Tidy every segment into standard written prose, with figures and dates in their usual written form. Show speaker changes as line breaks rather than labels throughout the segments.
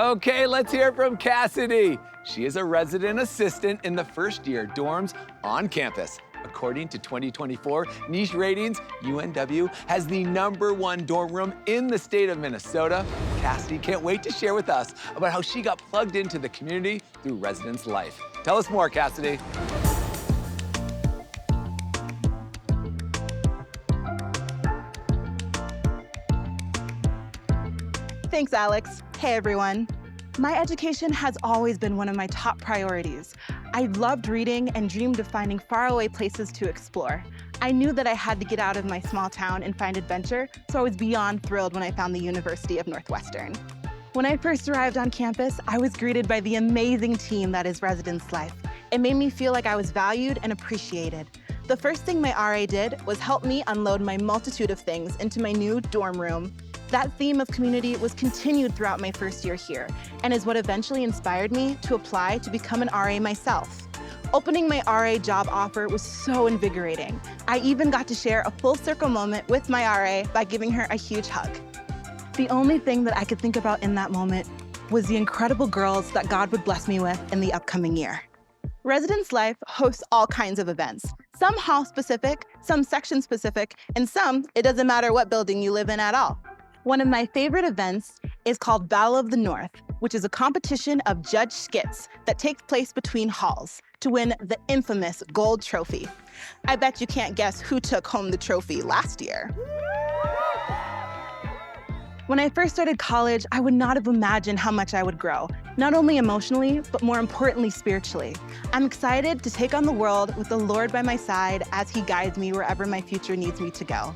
Okay, let's hear from Cassidy. She is a resident assistant in the first-year dorms on campus. According to 2024 niche ratings, UNW has the #1 dorm room in the state of Minnesota. Cassidy can't wait to share with us about how she got plugged into the community through residence life. Tell us more, Cassidy.
Thanks, Alex. Hey, everyone. My education has always been one of my top priorities. I loved reading and dreamed of finding faraway places to explore. I knew that I had to get out of my small town and find adventure, so I was beyond thrilled when I found the University of Northwestern. When I first arrived on campus, I was greeted by the amazing team that is Residence Life. It made me feel like I was valued and appreciated. The first thing my RA did was help me unload my multitude of things into my new dorm room. That theme of community was continued throughout my first year here and is what eventually inspired me to apply to become an RA myself. Opening my RA job offer was so invigorating. I even got to share a full circle moment with my RA by giving her a huge hug. The only thing that I could think about in that moment was the incredible girls that God would bless me with in the upcoming year. Residence Life hosts all kinds of events, some hall-specific, some section-specific, and some, it doesn't matter what building you live in at all. One of my favorite events is called Battle of the North, which is a competition of judge skits that takes place between halls to win the infamous gold trophy. I bet you can't guess who took home the trophy last year. When I first started college, I would not have imagined how much I would grow, not only emotionally, but more importantly, spiritually. I'm excited to take on the world with the Lord by my side as He guides me wherever my future needs me to go.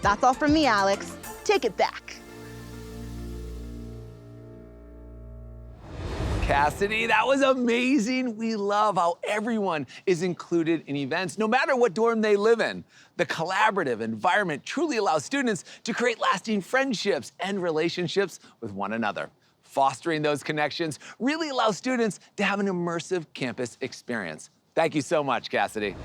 That's all from me, Alex. Take it back.
Cassidy, that was amazing. We love how everyone is included in events, no matter what dorm they live in. The collaborative environment truly allows students to create lasting friendships and relationships with one another. Fostering those connections really allows students to have an immersive campus experience. Thank you so much, Cassidy.